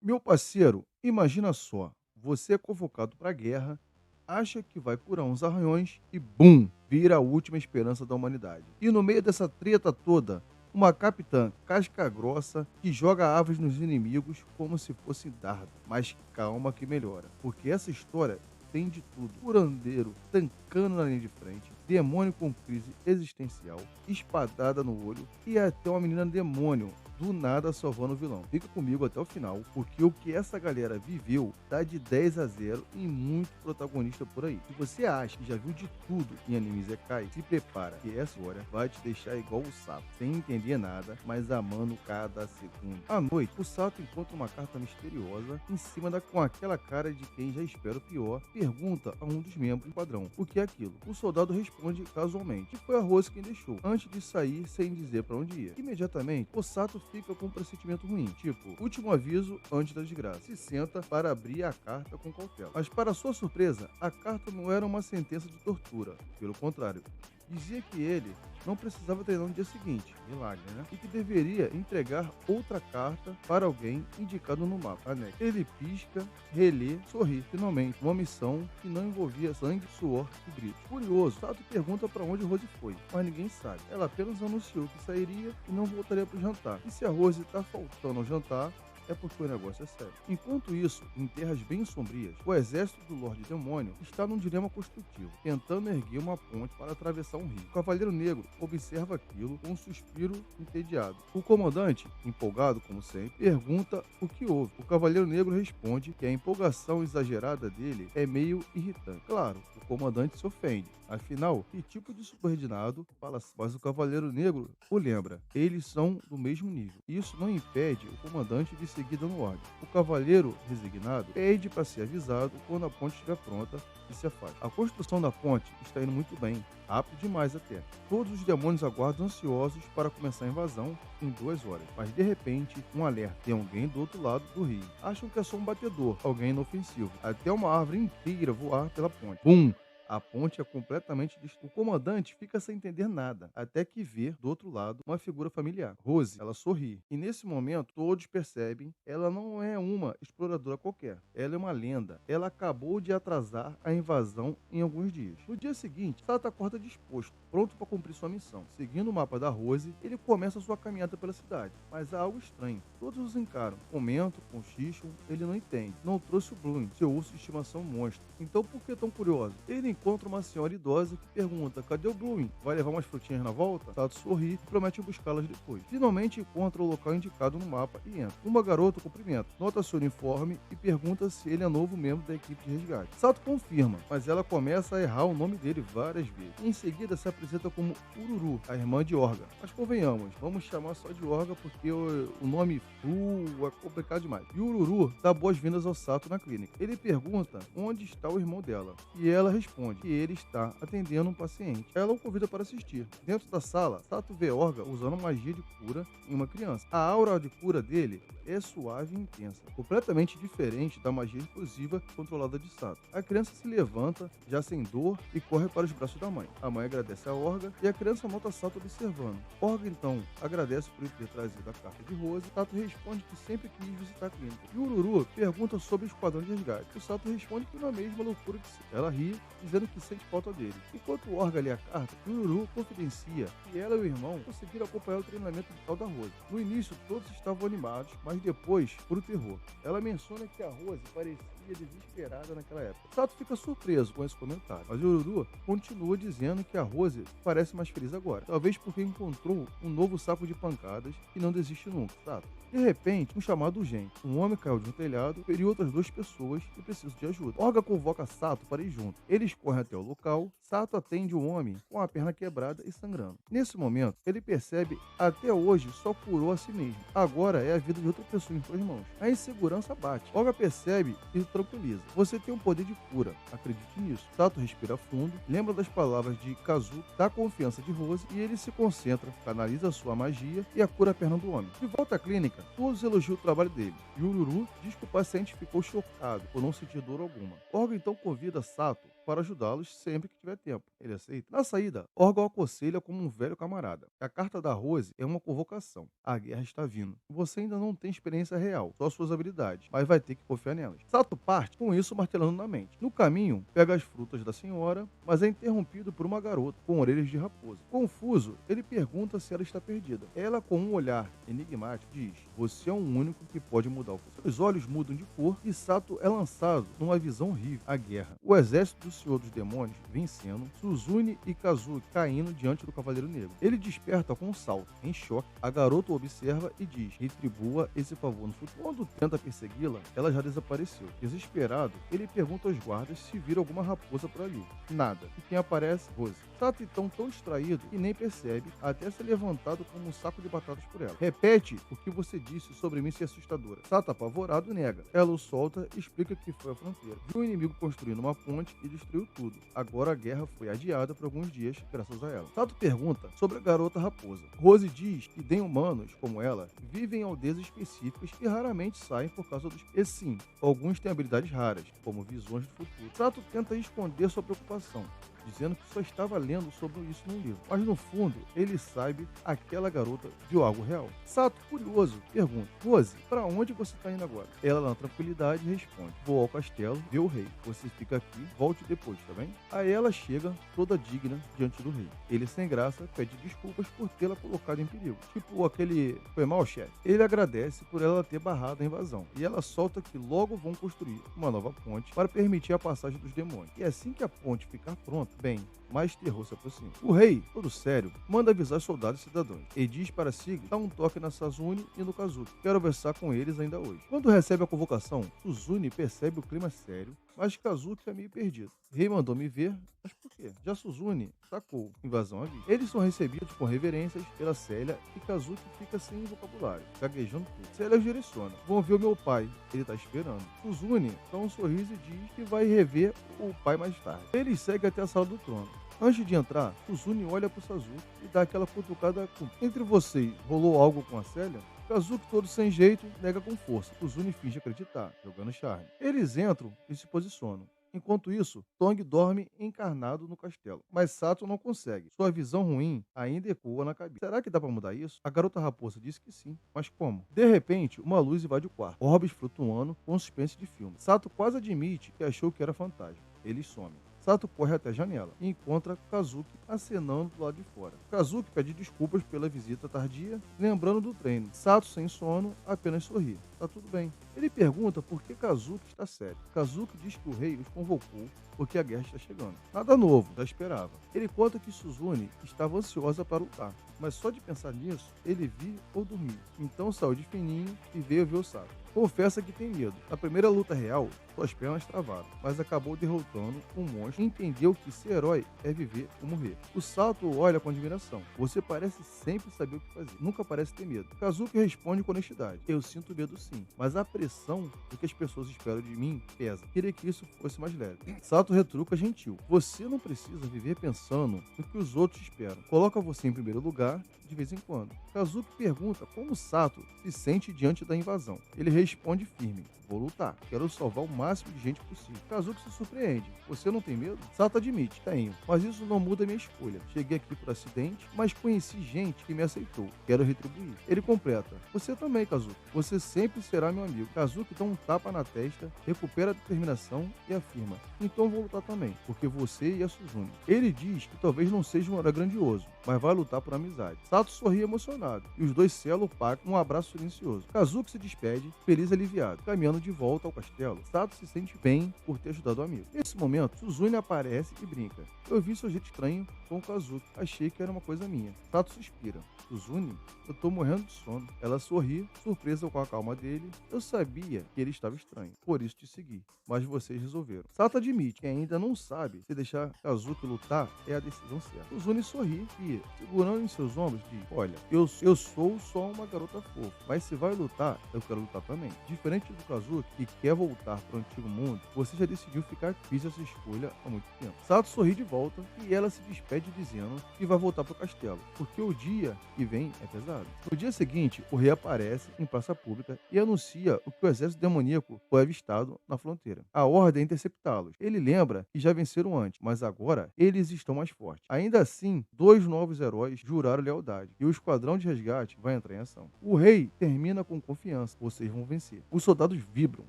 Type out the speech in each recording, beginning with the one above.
Meu parceiro, imagina só, você é convocado para a guerra, acha que vai curar uns arranhões e bum, vira a última esperança da humanidade. E no meio dessa treta toda, uma capitã casca grossa que joga aves nos inimigos como se fosse dardo. Mas calma que melhora, porque essa história tem de tudo. Curandeiro tancando na linha de frente, demônio com crise existencial, espadada no olho e até uma menina demônio do nada salvando o vilão. Fica comigo até o final, porque o que essa galera viveu tá de 10-0 e muito protagonista por aí. Se você acha que já viu de tudo em animes Zekai, se prepara, que essa história vai te deixar igual o Sato, sem entender nada, mas amando cada segundo. À noite, o Sato encontra uma carta misteriosa em cima com aquela cara de quem já espera o pior, pergunta a um dos membros do padrão o que é aquilo. O soldado responde casualmente que foi a Rose quem deixou, antes de sair sem dizer para onde ia. Imediatamente, o Sato fica com um pressentimento ruim, tipo, último aviso antes da desgraça. Se senta para abrir a carta com cautela. Mas para sua surpresa, a carta não era uma sentença de tortura, pelo contrário. Dizia que ele não precisava treinar no dia seguinte, milagre, né? E que deveria entregar outra carta para alguém indicado no mapa. Anex. Ele pisca, relê, sorri. Finalmente, uma missão que não envolvia sangue, suor e gritos. Curioso, Sato pergunta para onde Rose foi, mas ninguém sabe. Ela apenas anunciou que sairia e não voltaria para o jantar. E se a Rose está faltando ao jantar, é porque o negócio é sério. Enquanto isso, em terras bem sombrias, o exército do Lorde Demônio está num dilema construtivo, tentando erguer uma ponte para atravessar um rio. O Cavaleiro Negro observa aquilo com um suspiro entediado. O comandante, empolgado como sempre, pergunta o que houve. O Cavaleiro Negro responde que a empolgação exagerada dele é meio irritante. Claro, o comandante se ofende. Afinal, que tipo de subordinado fala assim? Mas o Cavaleiro Negro o lembra. Eles são do mesmo nível. Isso não impede o comandante de seguir dando ordem. O Cavaleiro resignado pede para ser avisado quando a ponte estiver pronta e se afasta. A construção da ponte está indo muito bem, rápido demais até. Todos os demônios aguardam ansiosos para começar a invasão em 2 horas. Mas de repente, um alerta. Tem alguém do outro lado do rio. Acham que é só um batedor, alguém inofensivo. Até uma árvore inteira voar pela ponte. Bum! A ponte é completamente destruída. O comandante fica sem entender nada, até que vê, do outro lado, uma figura familiar. Rose, ela sorri. E nesse momento, todos percebem, ela não é uma exploradora qualquer. Ela é uma lenda. Ela acabou de atrasar a invasão em alguns dias. No dia seguinte, Sato acorda disposto, pronto para cumprir sua missão. Seguindo o mapa da Rose, ele começa sua caminhada pela cidade. Mas há algo estranho. Todos os encaram. Comentam, conchicham, ele não entende. Não trouxe o Bloom, seu urso de estimação monstro. Então por que tão curioso? Ele encontra uma senhora idosa que pergunta: cadê o Bloom? Vai levar umas frutinhas na volta? Sato sorri e promete buscá-las depois. Finalmente encontra o local indicado no mapa e entra. Uma garota cumprimenta, nota seu uniforme e pergunta se ele é novo membro da equipe de resgate. Sato confirma, mas ela começa a errar o nome dele várias vezes. Em seguida se apresenta como Ururu, a irmã de Orga. Mas convenhamos, vamos chamar só de Orga porque o nome Fu é complicado demais. E Ururu dá boas-vindas ao Sato na clínica. Ele pergunta onde está o irmão dela e ela responde que ele está atendendo um paciente. Ela o convida para assistir. Dentro da sala, Sato vê Orga usando magia de cura em uma criança. A aura de cura dele é suave e intensa, completamente diferente da magia explosiva controlada de Sato. A criança se levanta, já sem dor, e corre para os braços da mãe. A mãe agradece a Orga e a criança nota Sato observando. Orga então agradece por ele ter trazido a carta de Rose. Sato responde que sempre quis visitar a clínica. E Ururu pergunta sobre o esquadrão de resgate. O Sato responde que não é a mesma loucura que se. Ela ri, dizendo que sente falta dele. Enquanto Orga lê a carta, Ururu confidencia que ela e o irmão conseguiram acompanhar o treinamento vital da Rose. No início, todos estavam animados, mas depois, pro terror. Ela menciona que a Rose parecia desesperada naquela época. Sato fica surpreso com esse comentário, mas Ururu continua dizendo que a Rose parece mais feliz agora. Talvez porque encontrou um novo saco de pancadas e não desiste nunca, Sato. De repente, um chamado urgente. Um homem caiu de um telhado, feriu outras 2 pessoas e precisa de ajuda. Orga convoca Sato para ir junto. Eles correm até o local. Sato atende o homem com a perna quebrada e sangrando. Nesse momento, ele percebe até hoje só curou a si mesmo. Agora é a vida de outra pessoa em suas mãos. A insegurança bate. Orga percebe e se tranquiliza. Você tem um poder de cura. Acredite nisso. Sato respira fundo, lembra das palavras de Kazu, da confiança de Rose e ele se concentra, canaliza sua magia e a cura a perna do homem. De volta à clínica, todos elogiam o trabalho dele. E Ururu diz que o paciente ficou chocado por não sentir dor alguma. Orga então convida Sato para ajudá-los sempre que tiver tempo. Ele aceita. Na saída, Orgon aconselha como um velho camarada. A carta da Rose é uma convocação. A guerra está vindo. Você ainda não tem experiência real, só suas habilidades, mas vai ter que confiar nelas. Sato parte com isso martelando na mente. No caminho, pega as frutas da senhora, mas é interrompido por uma garota com orelhas de raposa. Confuso, ele pergunta se ela está perdida. Ela, com um olhar enigmático, diz: você é o único que pode mudar o futuro. Os olhos mudam de cor e Sato é lançado numa visão horrível. A guerra. O exército do Senhor dos Demônios vencendo, Suzune e Kazuki caindo diante do Cavaleiro Negro. Ele desperta com um salto. Em choque, a garota o observa e diz: retribua esse favor no futuro. Quando tenta persegui-la, ela já desapareceu. Desesperado, ele pergunta aos guardas se viram alguma raposa por ali. Nada. E quem aparece? Rose. Sato então tão distraído que nem percebe, até ser levantado como um saco de batatas por ela. Repete o que você disse sobre mim ser assustadora. Sato, apavorado, nega. Ela o solta e explica que foi a fronteira. Viu o inimigo construindo uma ponte e destruiu tudo. Agora a guerra foi adiada por alguns dias graças a ela. Sato pergunta sobre a garota raposa. Rose diz que humanos, como ela, vivem em aldeias específicas e raramente saem por causa dos... E sim, alguns têm habilidades raras, como visões do futuro. Sato tenta esconder sua preocupação, dizendo que só estava lendo sobre isso num livro. Mas no fundo, ele sabe que aquela garota viu algo real. Sato, curioso, pergunta: Rose, para onde você está indo agora? Ela, na tranquilidade, responde: vou ao castelo ver o rei. Você fica aqui, volte depois, tá bem? Aí ela chega, toda digna, diante do rei. Ele, sem graça, pede desculpas por tê-la colocado em perigo. Tipo aquele: foi mal, chefe? Ele agradece por ela ter barrado a invasão. E ela solta que logo vão construir uma nova ponte para permitir a passagem dos demônios. E assim que a ponte ficar pronta, bem, mais terror se aproxima. O rei, todo sério, manda avisar os soldados e cidadãos. E diz para Sig dar um toque na Suzune e no Kazuki. Quero conversar com eles ainda hoje. Quando recebe a convocação, Suzune percebe o clima sério, mas Kazuki é meio perdido. O rei mandou me ver, mas por quê? Já Suzune sacou. Invasão à vista. Eles são recebidos com reverências pela Célia e Kazuki fica sem vocabulário, gaguejando tudo. Célia os direciona. Vão ver o meu pai. Ele tá esperando. Suzune dá um sorriso e diz que vai rever o pai mais tarde. Eles seguem até a sala do trono. Antes de entrar, Suzune olha pro Kazuki e dá aquela cutucada com: entre vocês, rolou algo com a Célia? Kazuki, todo sem jeito, nega com força. Suzune finge acreditar, jogando charme. Eles entram e se posicionam. Enquanto isso, Tong dorme encarnado no castelo. Mas Sato não consegue. Sua visão ruim ainda ecoa na cabeça. Será que dá pra mudar isso? A garota raposa disse que sim. Mas como? De repente, uma luz invade o quarto. Orbes flutuando com suspense de filme. Sato quase admite que achou que era fantasma. Eles somem. Sato corre até a janela e encontra Kazuki acenando do lado de fora. Kazuki pede desculpas pela visita tardia, lembrando do treino. Sato, sem sono, apenas sorri. Tá tudo bem. Ele pergunta por que Kazuki está sério. Kazuki diz que o rei os convocou porque a guerra está chegando. Nada novo, já esperava. Ele conta que Suzune estava ansiosa para lutar, mas só de pensar nisso, ele viu ou dormiu. Então saiu de fininho e veio ver o Sato. Confessa que tem medo. Na primeira luta real, suas pernas travaram, mas acabou derrotando um monstro e entendeu que ser herói é viver ou morrer. O Sato o olha com admiração. Você parece sempre saber o que fazer. Nunca parece ter medo. Kazuki responde com honestidade: eu sinto medo sim, mas a pressão do que as pessoas esperam de mim pesa. Queria que isso fosse mais leve. Sato retruca gentil: você não precisa viver pensando no que os outros esperam. Coloca você em primeiro lugar de vez em quando. Kazuki pergunta como Sato se sente diante da invasão. Ele responde firme: vou lutar. Quero salvar o máximo de gente possível. Kazuki se surpreende: você não tem medo? Sato admite: tenho, mas isso não muda minha escolha. Cheguei aqui por acidente, mas conheci gente que me aceitou. Quero retribuir. Ele completa: você também, Kazuki. Você sempre será meu amigo. Kazuki dá um tapa na testa, recupera a determinação e afirma: então vou lutar também, porque você e a Suzune. Ele diz que talvez não seja um herói grandioso, mas vai lutar por amizade. Sato sorri emocionado e os dois selam o pacto num abraço silencioso. Kazuki se despede, feliz e aliviado. Caminhando de volta ao castelo, Sato se sente bem por ter ajudado o amigo. Nesse momento, Suzune aparece e brinca: eu vi seu jeito estranho com o Kazuki. Achei que era uma coisa minha. Sato suspira: Suzune, eu tô morrendo de sono. Ela sorri, surpresa com a calma dele. Eu sabia que ele estava estranho, por isso te segui. Mas vocês resolveram. Sato admite que ainda não sabe se deixar Kazuki lutar é a decisão certa. Suzune sorri e, segurando em seus ombros, diz: olha, eu sou só uma garota fofa, mas se vai lutar, eu quero lutar também. Diferente do Kazuki, Azuki e quer voltar para o antigo mundo, você já decidiu ficar fiz essa escolha há muito tempo. Sato sorri de volta e ela se despede dizendo que vai voltar para o castelo, porque o dia que vem é pesado. No dia seguinte, o rei aparece em praça pública e anuncia o que o exército demoníaco foi avistado na fronteira. A ordem é interceptá-los. Ele lembra que já venceram antes, mas agora eles estão mais fortes. Ainda assim, dois novos heróis juraram lealdade e o esquadrão de resgate vai entrar em ação. O rei termina com confiança: vocês vão vencer. Os soldados vibram,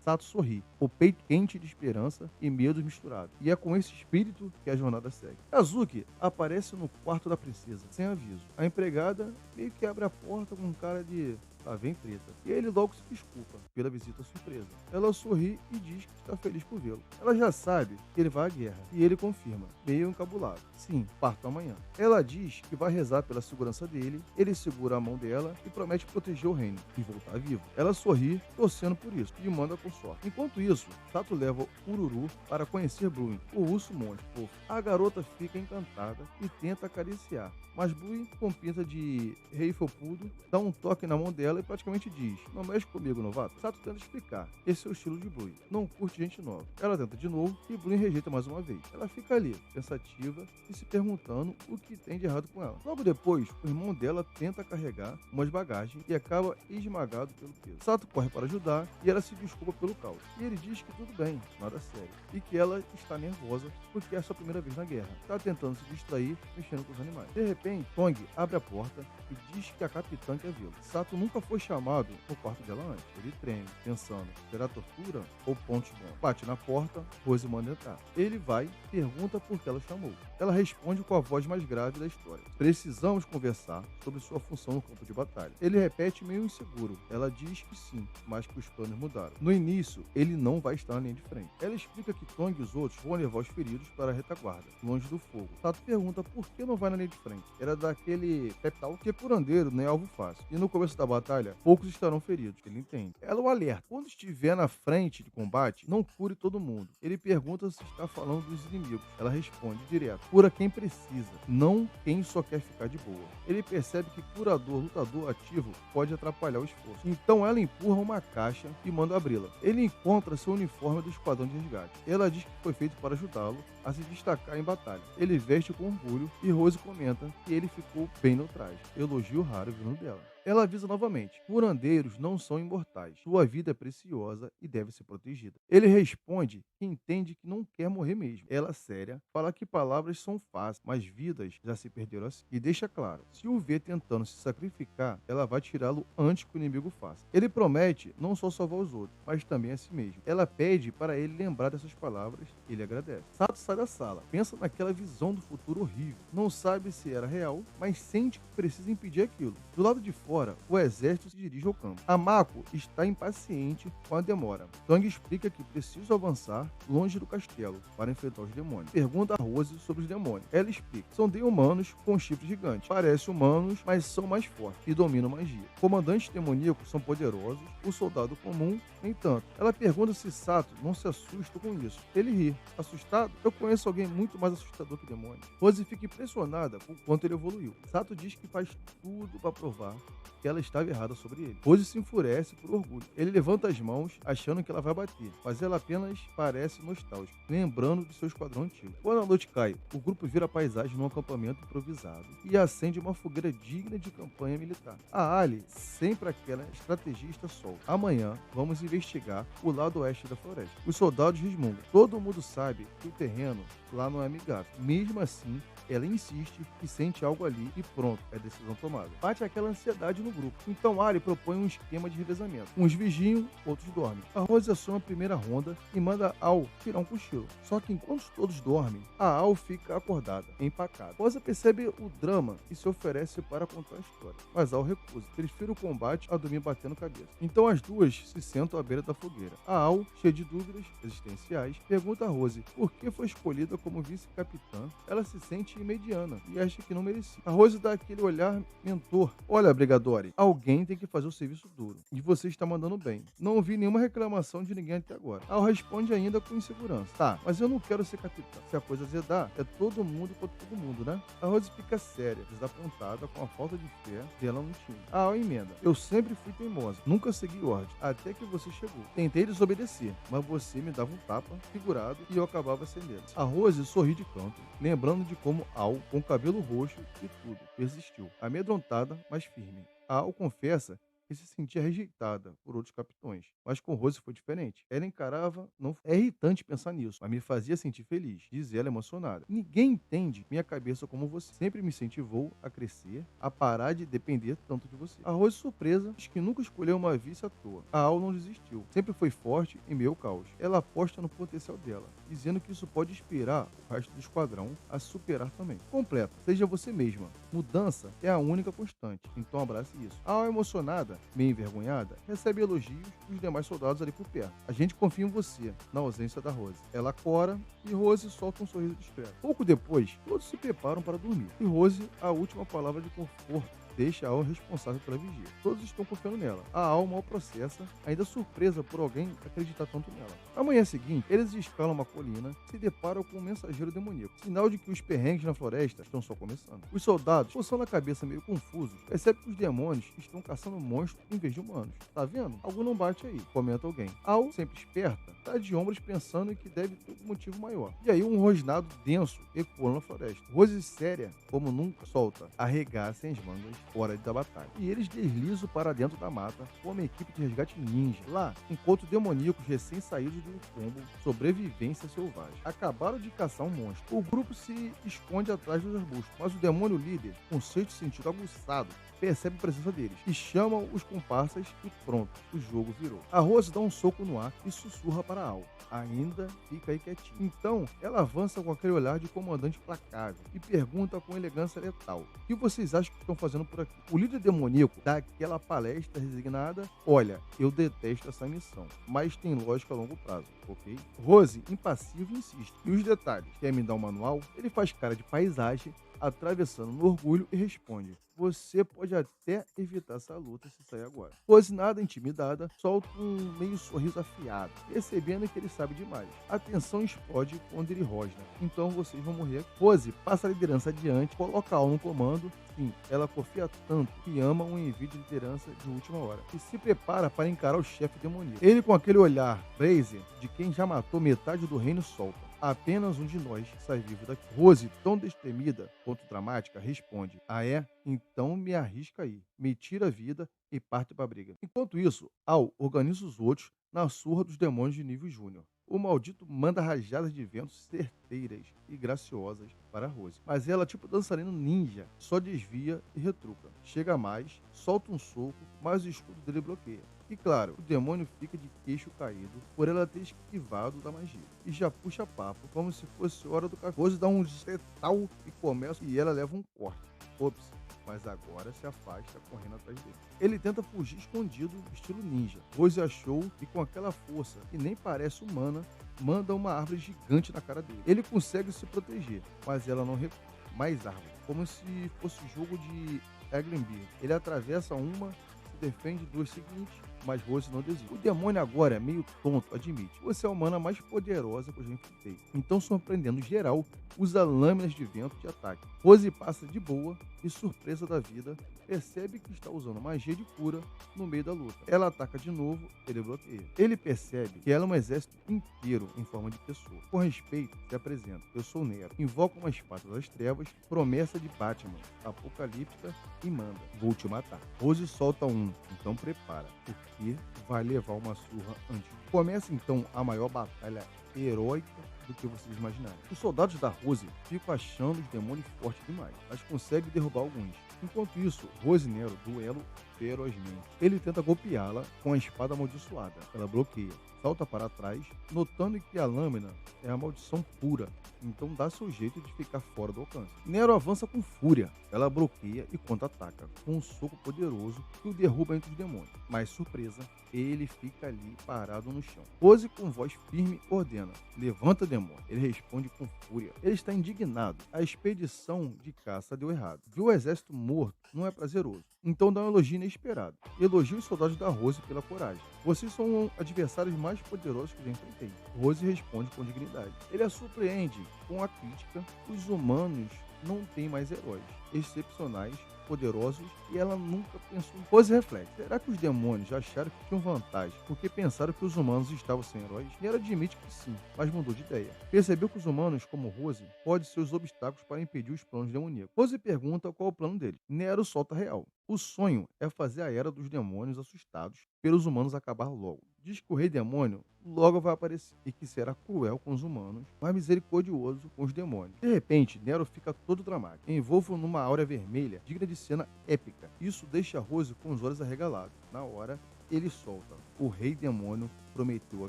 Sato sorri, o peito quente de esperança e medo misturado. E é com esse espírito que a jornada segue. Kazuki aparece no quarto da princesa, sem aviso. A empregada meio que abre a porta com um cara de lá vem treta. E ele logo se desculpa pela visita surpresa. Ela sorri e diz que está feliz por vê-lo. Ela já sabe que ele vai à guerra. E ele confirma, meio encabulado: sim, parto amanhã. Ela diz que vai rezar pela segurança dele. Ele segura a mão dela e promete proteger o reino e voltar vivo. Ela sorri, torcendo por isso, e manda com sorte. Enquanto isso, Sato leva Ururu para conhecer Blue, o urso monstro fofo. A garota fica encantada e tenta acariciar, mas Blue, com pinta de rei felpudo, dá um toque na mão dela e praticamente diz: não mexe comigo, novato. Sato tenta explicar: esse é o estilo de Blue, não curte gente nova. Ela tenta de novo e Blue rejeita mais uma vez. Ela fica ali, pensativa e se perguntando o que tem de errado com ela. Logo depois, o irmão dela tenta carregar umas bagagens e acaba esmagado pelo peso. Sato corre para ajudar e ela se desculpa pelo caos. E ele diz que tudo bem, nada sério, e que ela está nervosa porque é a sua primeira vez na guerra. Está tentando se distrair, mexendo com os animais. De repente, Tong abre a porta e diz que a capitã quer vê-lo. Sato nunca foi chamado no quarto dela antes. Ele treme, pensando: será tortura ou pontos bons? Bate na porta, Rose manda entrar. Ele vai, pergunta por que ela chamou. Ela responde com a voz mais grave da história: precisamos conversar sobre sua função no campo de batalha. Ele repete meio inseguro. Ela diz que sim, mas que os planos mudaram. No início, ele não vai estar na linha de frente. Ela explica que Tong e os outros vão levar os feridos para a retaguarda, longe do fogo. Sato pergunta por que não vai na linha de frente. Era daquele pep-talk que curandeiro nem é alvo fácil. E no começo da batalha, poucos estarão feridos, ele entende. Ela o alerta: quando estiver na frente de combate, não cure todo mundo. Ele pergunta se está falando dos inimigos. Ela responde direto: cura quem precisa, não quem só quer ficar de boa. Ele percebe que curador, lutador ativo pode atrapalhar o esforço. Então ela empurra uma caixa e manda abri-la. Ele encontra seu uniforme do esquadrão de resgate. Ela diz que foi feito para ajudá-lo a se destacar em batalha. Ele veste com orgulho e Rose comenta que ele ficou bem no traje. Elogio raro vindo dela. Ela avisa novamente: curandeiros não são imortais. Sua vida é preciosa e deve ser protegida. Ele responde que entende que não quer morrer mesmo. Ela, séria, fala que palavras são fáceis, mas vidas já se perderam assim. E deixa claro: se o vê tentando se sacrificar, ela vai tirá-lo antes que o inimigo faça. Ele promete não só salvar os outros, mas também a si mesmo. Ela pede para ele lembrar dessas palavras e ele agradece. Sato sai da sala, pensa naquela visão do futuro horrível. Não sabe se era real, mas sente que precisa impedir aquilo. Do lado de fora, o exército se dirige ao campo. A Mako está impaciente com a demora. Tong explica que precisa avançar longe do castelo para enfrentar os demônios. Pergunta a Rose sobre os demônios. Ela explica: são de-humanos com chifres gigantes. Parecem humanos, mas são mais fortes e dominam magia. Comandantes demoníacos são poderosos, o soldado comum nem tanto. Ela pergunta se Sato não se assusta com isso. Ele ri. Assustado? Eu conheço alguém muito mais assustador que demônio. Rose fica impressionada com o quanto ele evoluiu. Sato diz que faz tudo para provar que ela estava errada sobre ele. Rose se enfurece por orgulho. Ele levanta as mãos, achando que ela vai bater, mas ela apenas parece nostálgica, lembrando de seu esquadrão antigo. Quando a noite cai, o grupo vira paisagem num acampamento improvisado e acende uma fogueira digna de campanha militar. A Ali, sempre aquela estrategista, solta: amanhã vamos investigar o lado oeste da floresta. Os soldados resmungam. Todo mundo sabe que o terreno lá não é amigável. Mesmo assim, ela insiste e sente algo ali e pronto, é decisão tomada. Bate aquela ansiedade no grupo. Então Ari propõe um esquema de revezamento. Uns vigiam, outros dormem. A Rose assume a primeira ronda e manda Al tirar um cochilo. Só que enquanto todos dormem, a Al fica acordada, empacada. Rosa percebe o drama e se oferece para contar a história. Mas Al recusa. Prefere o combate a dormir batendo cabeça. Então as duas se sentam à beira da fogueira. A Al, cheia de dúvidas existenciais, pergunta a Rose por que foi escolhida como vice-capitã. Ela se sente mediana e acha que não merecia. A Rose dá aquele olhar mentor. Olha, brigador, Teodore, alguém tem que fazer o serviço duro. E você está mandando bem. Não ouvi nenhuma reclamação de ninguém até agora. Al responde ainda com insegurança. Tá, mas eu não quero ser capitão. Se a coisa azedar, é todo mundo contra todo mundo, né? A Rose fica séria, desapontada com a falta de fé dela no time. A Al emenda. Eu sempre fui teimosa, nunca segui ordem, até que você chegou. Tentei desobedecer, mas você me dava um tapa, figurado, e eu acabava acendendo. A Rose sorri de canto, lembrando de como Al, com cabelo roxo e tudo, persistiu, amedrontada, mas firme. A Al confessa que se sentia rejeitada por outros capitões, mas com Rose foi diferente. Ela encarava, não é irritante pensar nisso, mas me fazia sentir feliz, diz ela emocionada. Ninguém entende minha cabeça como você. Sempre me incentivou a crescer, a parar de depender tanto de você. A Rose, surpresa, diz que nunca escolheu uma vice à toa. A Al não desistiu, sempre foi forte em meio ao caos. Ela aposta no potencial dela, dizendo que isso pode inspirar o resto do esquadrão a se superar também. Completa, seja você mesma. Mudança é a única constante, então abrace isso. A Al, emocionada, meio envergonhada, recebe elogios dos demais soldados ali por perto. A gente confia em você, na ausência da Rose. Ela cora e Rose solta um sorriso discreto. Pouco depois, todos se preparam para dormir. E Rose, a última palavra de conforto, deixa a Al responsável pela vigia. Todos estão confiando nela. A Al mal processa, ainda surpresa por alguém acreditar tanto nela. Na manhã seguinte, eles escalam uma colina e se deparam com um mensageiro demoníaco. Sinal de que os perrengues na floresta estão só começando. Os soldados, coçando a cabeça meio confusos, percebem que os demônios estão caçando monstros em vez de humanos. Tá vendo? Algo não bate aí, comenta alguém. Al, sempre esperta, tá de ombros pensando que deve ter um motivo maior. E aí um rosnado denso ecoa na floresta. Rose, séria como nunca, solta, arregaça as mangas, hora da batalha. E eles deslizam para dentro da mata com uma equipe de resgate ninja. Lá, encontram demoníacos recém-saídos do combo Sobrevivência Selvagem. Acabaram de caçar um monstro. O grupo se esconde atrás dos arbustos, mas o demônio líder, com sexto sentido aguçado, percebe a presença deles e chama os comparsas e pronto, o jogo virou. A Rose dá um soco no ar e sussurra para Al. Ainda fica aí quietinho. Então, ela avança com aquele olhar de comandante placável e pergunta com elegância letal: o que vocês acham que estão fazendo por aqui? O líder demoníaco dá aquela palestra resignada: olha, eu detesto essa missão, mas tem lógica a longo prazo, ok? Rose, impassível, insiste. E os detalhes? Quer me dar um manual? Ele faz cara de paisagem, atravessando no orgulho e responde: você pode até evitar essa luta se sair agora. Rose, nada intimidada, solta um meio sorriso afiado, percebendo que ele sabe demais. A tensão explode quando ele rosna. Então vocês vão morrer aqui. Rose passa a liderança adiante, coloca Al no comando. Sim, ela confia tanto que ama um envio de liderança de última hora e se prepara para encarar o chefe demoníaco. Ele, com aquele olhar brazen de quem já matou metade do reino, solta: apenas um de nós sai vivo daqui. Rose, tão destemida quanto dramática, responde: ah é? Então me arrisca aí. Me tira a vida e parte para a briga. Enquanto isso, Al organiza os outros na surra dos demônios de nível júnior. O maldito manda rajadas de ventos certeiras e graciosas para Rose. Mas ela, tipo dançarino ninja, só desvia e retruca. Chega mais, solta um soco, mas o escudo dele bloqueia. E claro, o demônio fica de queixo caído por ela ter esquivado da magia. E já puxa papo, como se fosse hora do café. Rose dá um zetal e começa, e ela leva um corte. Ops, mas agora se afasta correndo atrás dele. Ele tenta fugir escondido, estilo ninja. Rose achou e com aquela força que nem parece humana, manda uma árvore gigante na cara dele. Ele consegue se proteger, mas ela não recua. Mais árvore, como se fosse jogo de Eglenbeer. Ele atravessa uma, se defende duas seguintes, mas Rose não desiste. O demônio agora é meio tonto, admite. Você é a humana mais poderosa que eu já enfrentei. Então, surpreendendo geral, usa lâminas de vento de ataque. Rose passa de boa e, surpresa da vida, percebe que está usando magia de cura no meio da luta. Ela ataca de novo, ele bloqueia. Ele percebe que ela é um exército inteiro em forma de pessoa. Com respeito, se apresenta: eu sou Nero. Invoca uma espada das trevas, promessa de Batman, apocalíptica, e manda: vou te matar. Rose solta um: então prepara, porque vai levar uma surra antes. Começa então a maior batalha heróica do que vocês imaginaram. Os soldados da Rose ficam achando os demônios fortes demais, mas conseguem derrubar alguns. Enquanto isso, Rose e Nero duelam ferozmente. Ele tenta golpeá-la com a espada amaldiçoada. Ela bloqueia. salta para trás, notando que a lâmina é a maldição pura, então dá seu jeito de ficar fora do alcance. Nero avança com fúria, ela bloqueia e contra-ataca, com um soco poderoso que o derruba entre os demônios. Mas surpresa, ele fica ali parado no chão. Rose, com voz firme, ordena: levanta, demônio. Ele responde com fúria. Ele está indignado. A expedição de caça deu errado. Ver o exército morto não é prazeroso. Então dá um elogio inesperado. Elogia os soldados da Rose pela coragem. Vocês são adversários mais poderosos que já enfrentei. Rose responde com dignidade. Ele a surpreende com a crítica. Os humanos não têm mais heróis excepcionais, poderosos, e ela nunca pensou. Rose reflete: será que os demônios já acharam que tinham vantagem porque pensaram que os humanos estavam sem heróis? E ela admite que sim, mas mudou de ideia. Percebeu que os humanos, como Rose, podem ser os obstáculos para impedir os planos demoníacos. Rose pergunta qual é o plano dele. Nero solta a real. O sonho é fazer a era dos demônios assustados pelos humanos acabar logo. Diz que o rei demônio logo vai aparecer e que será cruel com os humanos, mas misericordioso com os demônios. De repente, Nero fica todo dramático, envolto numa áurea vermelha, digna de cena épica. Isso deixa Rose com os olhos arregalados. Na hora, ele solta: o rei demônio prometeu a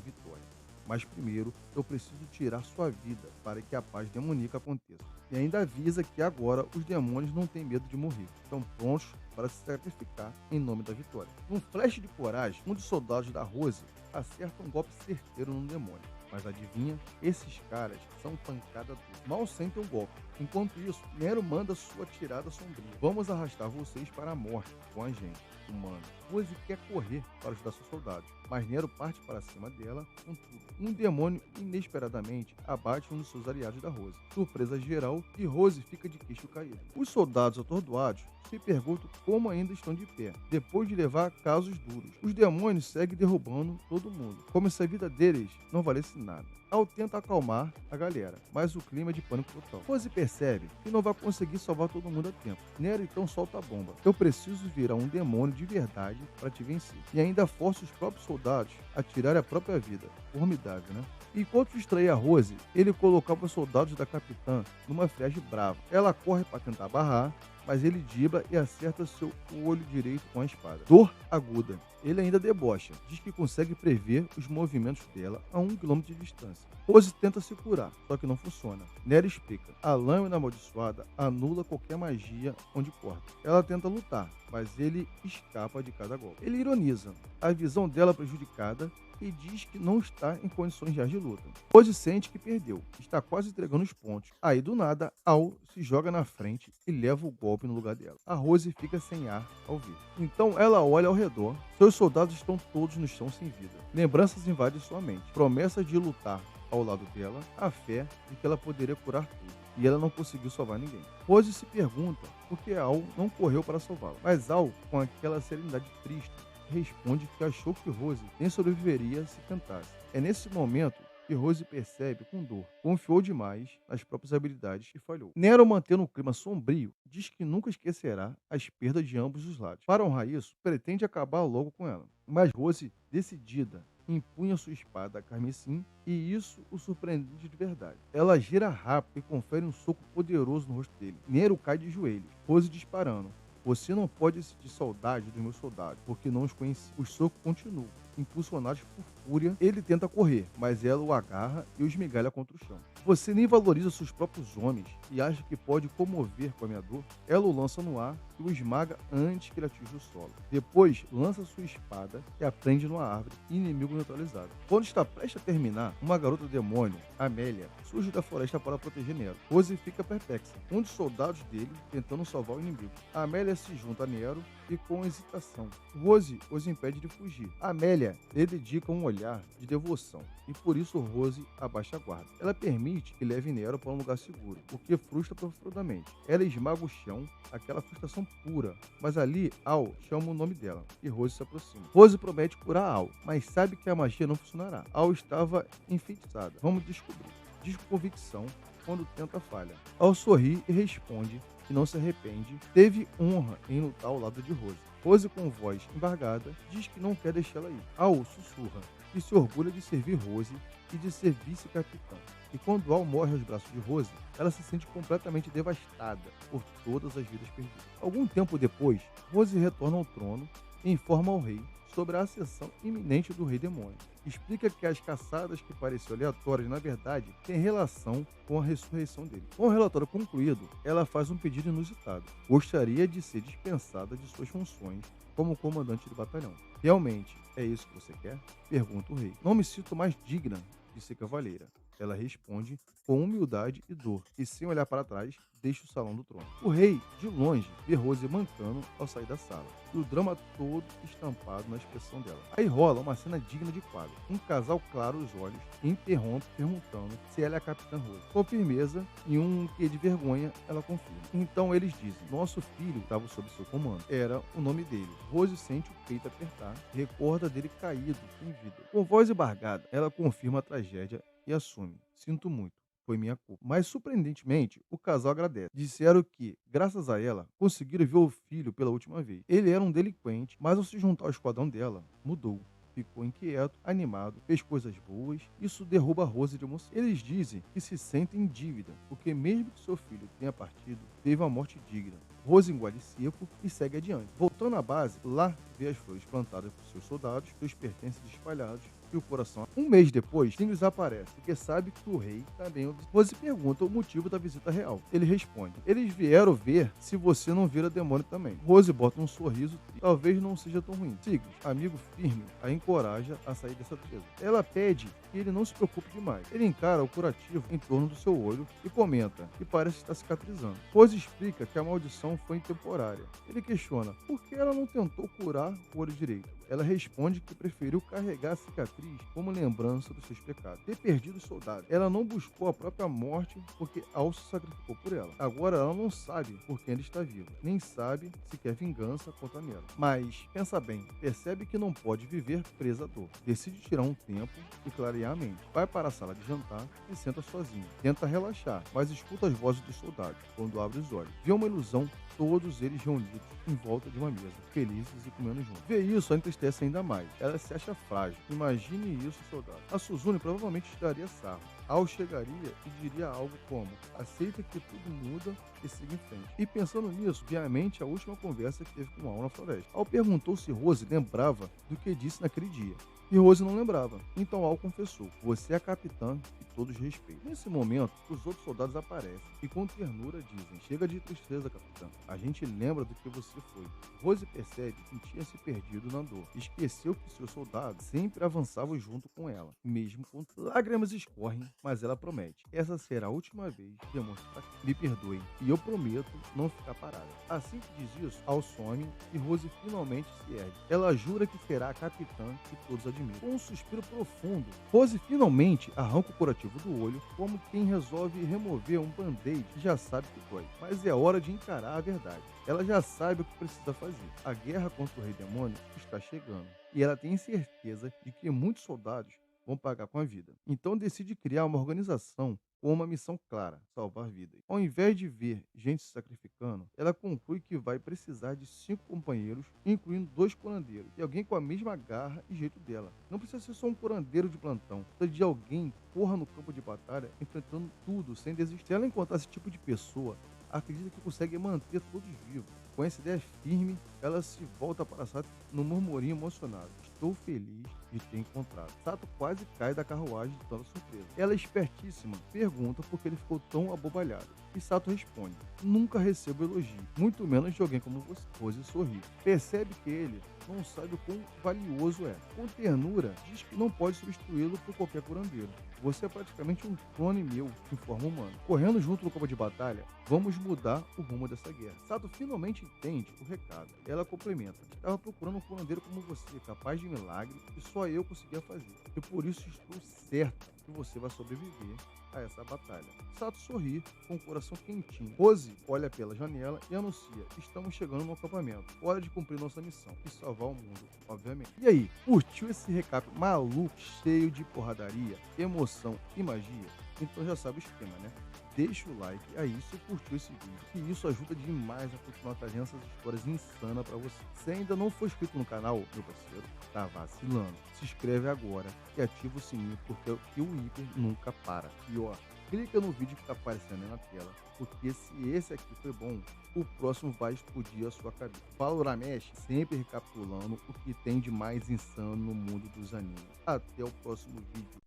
vitória. Mas primeiro, eu preciso tirar sua vida para que a paz demoníaca aconteça. E ainda avisa que agora os demônios não têm medo de morrer. Estão prontos para se sacrificar em nome da vitória. Num flash de coragem, um dos soldados da Rose acerta um golpe certeiro no demônio. Mas adivinha? Esses caras são pancada dura. Mal sentem o golpe. Enquanto isso, Nero manda sua tirada sombria. Vamos arrastar vocês para a morte com a gente, humano. Rose quer correr para ajudar seus soldados, mas Nero parte para cima dela com tudo. Um demônio inesperadamente abate um dos seus aliados da Rose. Surpresa geral, e Rose fica de queixo caído. Os soldados atordoados se perguntam como ainda estão de pé, depois de levar casos duros. Os demônios seguem derrubando todo mundo, como se a vida deles não valesse nada. Al tenta acalmar a galera, mas o clima é de pânico total. Rose percebe que não vai conseguir salvar todo mundo a tempo. Nero então solta a bomba: eu preciso virar um demônio de verdade para te vencer. E ainda força os próprios soldados a tirarem a própria vida. Formidável, né? Enquanto distraía a Rose, ele colocava os soldados da capitã numa friagem brava. Ela corre para tentar barrar, mas ele dribla e acerta seu olho direito com a espada. Dor aguda. Ele ainda debocha. Diz que consegue prever os movimentos dela a 1 quilômetro de distância. Rose tenta se curar, só que não funciona. Nero explica: a lâmina amaldiçoada anula qualquer magia onde corta. Ela tenta lutar, mas ele escapa de cada golpe. Ele ironiza a visão dela prejudicada e diz que não está em condições reais de luta. Rose sente que perdeu, está quase entregando os pontos. Aí, do nada, Al se joga na frente e leva o golpe no lugar dela. A Rose fica sem ar ao ver. Então ela olha ao redor. Seus soldados estão todos no chão sem vida. Lembranças invadem sua mente. Promessas de lutar ao lado dela, a fé de que ela poderia curar tudo. E ela não conseguiu salvar ninguém. Rose se pergunta por que Al não correu para salvá-la. Mas Al, com aquela serenidade triste, responde que achou que Rose nem sobreviveria se tentasse. É nesse momento que Rose percebe com dor. Confiou demais nas próprias habilidades e falhou. Nero, mantendo o clima sombrio, diz que nunca esquecerá as perdas de ambos os lados. Para honrar isso, pretende acabar logo com ela. Mas Rose, decidida, empunha sua espada carmesim e isso o surpreende de verdade. Ela gira rápido e confere um soco poderoso no rosto dele. Nero cai de joelhos, Rose disparando. Você não pode sentir saudade dos meus soldados, porque não os conheci. Os socos continuam. Impulsionados por fúria, ele tenta correr, mas ela o agarra e o esmigalha contra o chão. Você nem valoriza seus próprios homens e acha que pode comover com a minha dor? Ela o lança no ar e o esmaga antes que ele atinja o solo. Depois, lança sua espada e a prende numa árvore, inimigo neutralizado. Quando está prestes a terminar, uma garota demônio, Amélia, surge da floresta para proteger Nero. Rose fica perplexa, um dos soldados dele tentando salvar o inimigo. Amélia se junta a Nero e, com hesitação, Rose os impede de fugir. Amélia lhe dedica um olhar de devoção e por isso Rose abaixa a guarda. Ela permite que leve Nero para um lugar seguro, o que frustra profundamente. Ela esmaga o chão, aquela frustração pura, mas ali Al chama o nome dela e Rose se aproxima. Rose promete curar Al, mas sabe que a magia não funcionará. Al estava enfeitiçada. Vamos descobrir. Diz com convicção quando tenta falha. Al sorri e responde que não se arrepende, teve honra em lutar ao lado de Rose. Rose, com voz embargada, diz que não quer deixá-la ir. Al sussurra que se orgulha de servir Rose e de ser vice-capitã. E quando Al morre aos braços de Rose, ela se sente completamente devastada por todas as vidas perdidas. Algum tempo depois, Rose retorna ao trono e informa ao rei sobre a ascensão iminente do Rei Demônio. Explica que as caçadas que pareciam aleatórias, na verdade, têm relação com a ressurreição dele. Com o relatório concluído, ela faz um pedido inusitado. Gostaria de ser dispensada de suas funções como comandante do batalhão. Realmente, é isso que você quer? Pergunta o rei. Não me sinto mais digna de ser cavaleira. Ela responde com humildade e dor, e sem olhar para trás, deixa o salão do trono. O rei, de longe, vê Rose mancando ao sair da sala, e o drama todo estampado na expressão dela. Aí rola uma cena digna de quadro. Um casal clara os olhos e interrompe perguntando se ela é a Capitã Rose. Com firmeza e um quê de vergonha, ela confirma. Então eles dizem, nosso filho estava sob seu comando. Era o nome dele. Rose sente o peito apertar, recorda dele caído, em vida. Com voz embargada, ela confirma a tragédia e assume. Sinto muito. Foi minha culpa. Mas, surpreendentemente, o casal agradece. Disseram que, graças a ela, conseguiram ver o filho pela última vez. Ele era um delinquente, mas ao se juntar ao esquadrão dela, mudou. Ficou inquieto, animado, fez coisas boas. Isso derruba Rose de emoção. Eles dizem que se sentem em dívida, porque mesmo que seu filho tenha partido, teve uma morte digna. Rose engole seco e segue adiante. Voltando à base, lá vê as flores plantadas por seus soldados, seus pertences espalhados e o coração. Um mês depois, Sirius aparece, porque sabe que o rei também... Rose pergunta o motivo da visita real. Ele responde, eles vieram ver se você não vira demônio também. Rose bota um sorriso, talvez não seja tão ruim. Sirius, amigo firme, a encoraja a sair dessa tristeza. Ela pede que ele não se preocupe demais. Ele encara o curativo em torno do seu olho e comenta que parece estar cicatrizando. Rose explica que a maldição foi temporária. Ele questiona por que ela não tentou curar o olho direito. Ela responde que preferiu carregar a cicatriz como lembrança dos seus pecados. Ter perdido os soldados. Ela não buscou a própria morte porque Al se sacrificou por ela. Agora ela não sabe por quem ele está vivo. Nem sabe se quer vingança contra ela. Mas, pensa bem, percebe que não pode viver presa à dor. Decide tirar um tempo e clarear a mente. Vai para a sala de jantar e senta sozinha. Tenta relaxar, mas escuta as vozes dos soldados quando abre os olhos. Vê uma ilusão, todos eles reunidos em volta de uma mesa, felizes e comendo juntos. Vê isso a entristece ainda mais. Ela se acha frágil. Imagine isso, soldado. A Suzune provavelmente daria sarro. Al chegaria e diria algo como: aceita que tudo muda e siga em frente. E pensando nisso, vem à mente a última conversa que teve com Al na floresta. Al perguntou se Rose lembrava do que disse naquele dia. E Rose não lembrava. Então Al confessou: você é a capitã e todos respeitam. Nesse momento, os outros soldados aparecem e com ternura dizem: chega de tristeza, capitã. A gente lembra do que você foi. Rose percebe que tinha se perdido na dor. Esqueceu que seus soldados sempre avançavam junto com ela, mesmo com lágrimas escorrem, mas ela promete: essa será a última vez que demonstrar. Me perdoe e eu prometo não ficar parada. Assim que diz isso, Al some e Rose finalmente se ergue. Ela jura que será a capitã que todos admiram. Com um suspiro profundo, Rose finalmente arranca o curativo do olho, como quem resolve remover um band-aid que já sabe que dói. Mas é hora de encarar a verdade. Ela já sabe o que precisa fazer. A guerra contra o Rei Demônio está chegando. E ela tem certeza de que muitos soldados vão pagar com a vida. Então decide criar uma organização com uma missão clara: salvar vidas. Ao invés de ver gente se sacrificando, ela conclui que vai precisar de 5 companheiros, incluindo 2 curandeiros, e alguém com a mesma garra e jeito dela. Não precisa ser só um curandeiro de plantão, precisa de alguém que corra no campo de batalha, enfrentando tudo, sem desistir. Se ela encontrar esse tipo de pessoa, acredita que consegue manter todos vivos. Com essa ideia firme, ela se volta para Sato num murmurinho emocionado: estou feliz de ter encontrado. Sato quase cai da carruagem de tanta surpresa. Ela, espertíssima, pergunta por que ele ficou tão abobalhado. E Sato responde: nunca recebo elogio, muito menos de alguém como você. Rose sorri. Percebe que ele não sabe o quão valioso é. Com ternura, diz que não pode substituí-lo por qualquer curandeiro. Você é praticamente um clone meu em forma humana. Correndo junto no campo de batalha, vamos mudar o rumo dessa guerra. Sato finalmente entende o recado. Ela complementa: estava procurando um curandeiro como você, capaz de milagre, e só eu conseguia fazer. E por isso estou certa que você vai sobreviver a essa batalha. Sato sorri com o coração quentinho. Rose olha pela janela e anuncia: estamos chegando no acampamento. Hora de cumprir nossa missão e salvar o mundo, obviamente. E aí, curtiu esse recap maluco, cheio de porradaria, emoção e magia? Então já sabe o esquema, né? Deixa o like aí se curtiu esse vídeo, que isso ajuda demais a continuar trazendo essas histórias insanas pra você. Se ainda não for inscrito no canal, meu parceiro, tá vacilando. Se inscreve agora e ativa o sininho, porque o Hiper nunca para. E ó, clica no vídeo que está aparecendo aí na tela, porque se esse aqui foi bom, o próximo vai explodir a sua cabeça. Fala Uramesh, sempre recapitulando o que tem de mais insano no mundo dos animes. Até o próximo vídeo.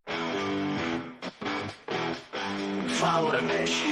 Fala Uramesh.